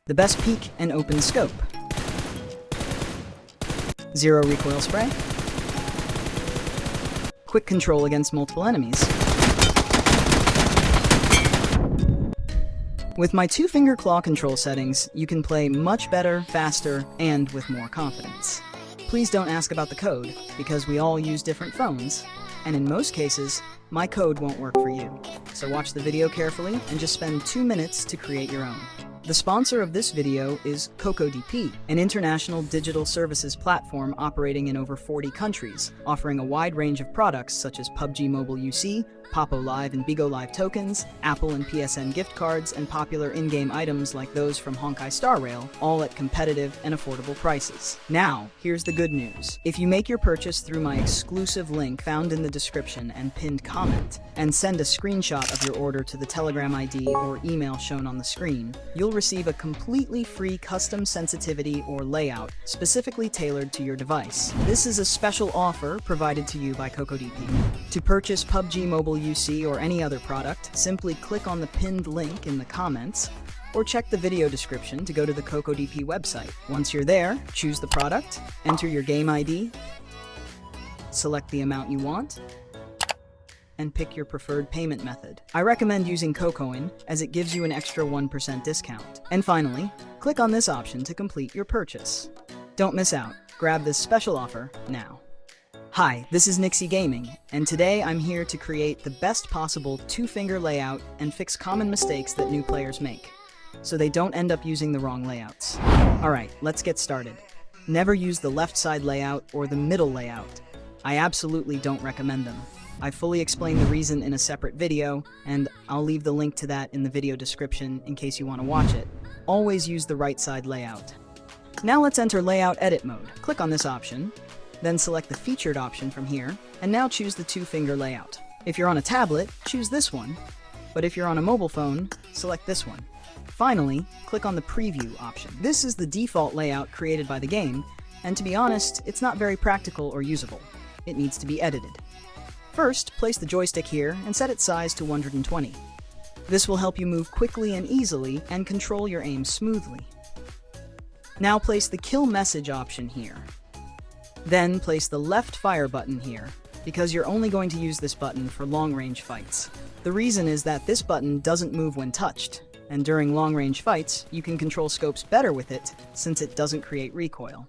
The best peek and open scope. Zero recoil spray. Quick control against multiple enemies. With my two-finger claw control settings, you can play much better, faster, and with more confidence. Please don't ask about the code, because we all use different phones, and in most cases, my code won't work for you. So watch the video carefully and just spend 2 minutes to create your own. The sponsor of this video is Cocodp, an international digital services platform operating in over 40 countries, offering a wide range of products such as Pubg Mobile UC, Popo Live and Bigo Live tokens, Apple and PSN gift cards, and popular in-game items like those from Honkai Star Rail, all at competitive and affordable prices. Now, here's the good news. If you make your purchase through my exclusive link found in the description and pinned comment, and send a screenshot of your order to the Telegram ID or email shown on the screen, you'll receive a completely free custom sensitivity or layout specifically tailored to your device. This is a special offer provided to you by Cocodp. To purchase Pubg Mobile UC or any other product, simply click on the pinned link in the comments or check the video description to go to the Cocodp website. Once you're there, choose the product, enter your game ID, select the amount you want, and pick your preferred payment method. I recommend using Cocoin as it gives you an extra 1% discount. And finally, click on this option to complete your purchase. Don't miss out. Grab this special offer now. Hi, this is Nixie Gaming, and today I'm here to create the best possible two-finger layout and fix common mistakes that new players make, so they don't end up using the wrong layouts. Alright, let's get started. Never use the left side layout or the middle layout. I absolutely don't recommend them. I fully explained the reason in a separate video, and I'll leave the link to that in the video description in case you want to watch it. Always use the right side layout. Now let's enter Layout Edit mode. Click on this option, then select the featured option from here, and now choose the two-finger layout. If you're on a tablet, choose this one, but if you're on a mobile phone, select this one. Finally, click on the preview option. This is the default layout created by the game, and to be honest, it's not very practical or usable. It needs to be edited. First, place the joystick here and set its size to 120. This will help you move quickly and easily and control your aim smoothly. Now place the kill message option here. Then place the left fire button here, because you're only going to use this button for long-range fights. The reason is that this button doesn't move when touched, and during long-range fights, you can control scopes better with it since it doesn't create recoil.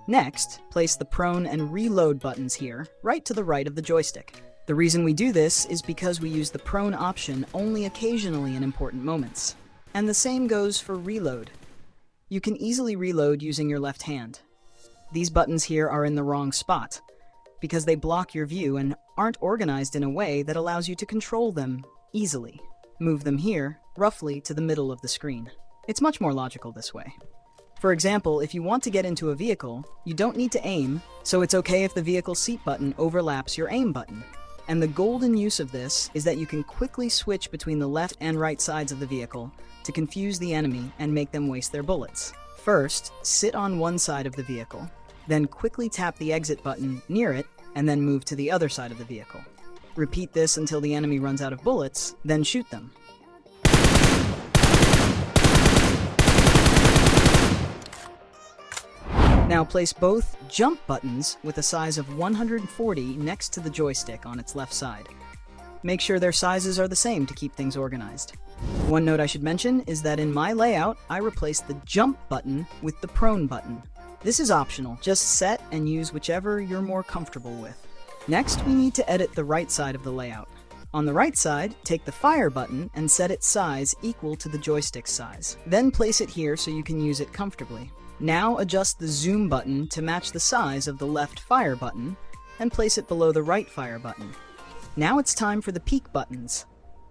Next, place the prone and reload buttons here, right to the right of the joystick. The reason we do this is because we use the prone option only occasionally in important moments. And the same goes for reload. You can easily reload using your left hand. These buttons here are in the wrong spot, because they block your view and aren't organized in a way that allows you to control them easily. Move them here, roughly to the middle of the screen. It's much more logical this way. For example, if you want to get into a vehicle, you don't need to aim, so it's okay if the vehicle seat button overlaps your aim button. And the golden use of this is that you can quickly switch between the left and right sides of the vehicle to confuse the enemy and make them waste their bullets. First, sit on one side of the vehicle, then quickly tap the exit button near it, and then move to the other side of the vehicle. Repeat this until the enemy runs out of bullets, then shoot them. Now place both jump buttons with a size of 140 next to the joystick on its left side. Make sure their sizes are the same to keep things organized. One note I should mention is that in my layout, I replaced the jump button with the prone button. This is optional, just set and use whichever you're more comfortable with. Next, we need to edit the right side of the layout. On the right side, take the fire button and set its size equal to the joystick size. Then place it here so you can use it comfortably. Now adjust the zoom button to match the size of the left fire button and place it below the right fire button. Now it's time for the peek buttons.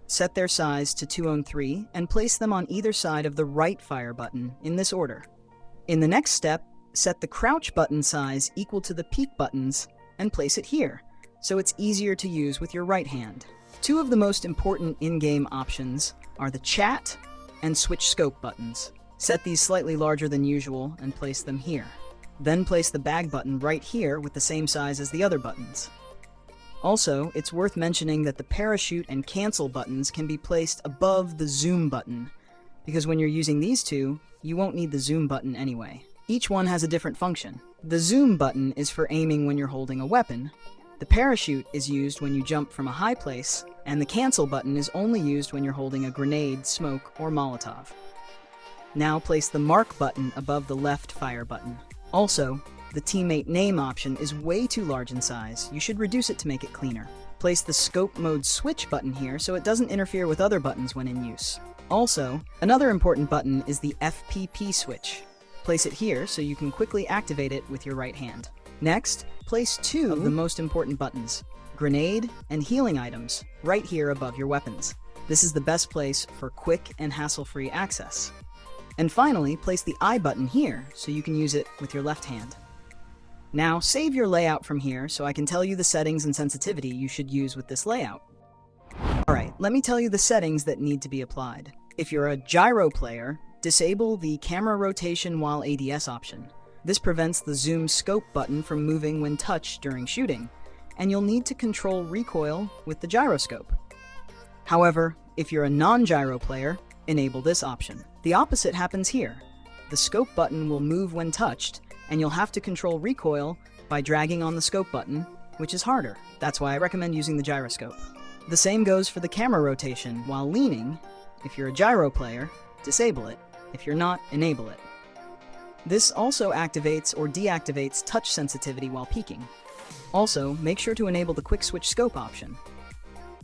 Set their size to 203 and place them on either side of the right fire button in this order. In the next step, set the crouch button size equal to the peek buttons and place it here, so it's easier to use with your right hand. Two of the most important in-game options are the chat and switch scope buttons. Set these slightly larger than usual and place them here. Then place the bag button right here with the same size as the other buttons. Also, it's worth mentioning that the parachute and cancel buttons can be placed above the zoom button. because when you're using these two, you won't need the zoom button anyway. Each one has a different function. The zoom button is for aiming when you're holding a weapon, the parachute is used when you jump from a high place, and the cancel button is only used when you're holding a grenade, smoke, or Molotov. Now place the mark button above the left fire button. Also, the teammate name option is way too large in size. You should reduce it to make it cleaner. Place the scope mode switch button here so it doesn't interfere with other buttons when in use. Also, another important button is the FPP switch. Place it here so you can quickly activate it with your right hand. Next, place two of the most important buttons, grenade and healing items, right here above your weapons. This is the best place for quick and hassle-free access. And finally, place the I button here so you can use it with your left hand. Now, save your layout from here so I can tell you the settings and sensitivity you should use with this layout. Alright, let me tell you the settings that need to be applied. If you're a gyro player, disable the camera rotation while ADS option. This prevents the zoom scope button from moving when touched during shooting, and you'll need to control recoil with the gyroscope. However, if you're a non-gyro player, enable this option. The opposite happens here. The scope button will move when touched, and you'll have to control recoil by dragging on the scope button, which is harder. That's why I recommend using the gyroscope. The same goes for the camera rotation while leaning. If you're a gyro player, disable it. If you're not, enable it. This also activates or deactivates touch sensitivity while peeking. Also, make sure to enable the quick switch scope option.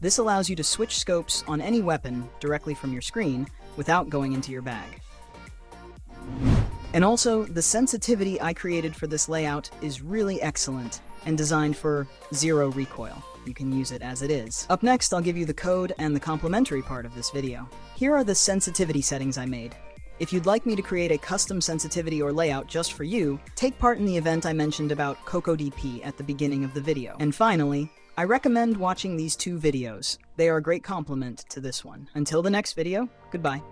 This allows you to switch scopes on any weapon directly from your screen without going into your bag. And also, the sensitivity I created for this layout is really excellent and designed for zero recoil. You can use it as it is. Up next, I'll give you the code and the complementary part of this video. Here are the sensitivity settings I made. If you'd like me to create a custom sensitivity or layout just for you, take part in the event I mentioned about Cocodp at the beginning of the video. And finally, I recommend watching these two videos. They are a great complement to this one. Until the next video, goodbye.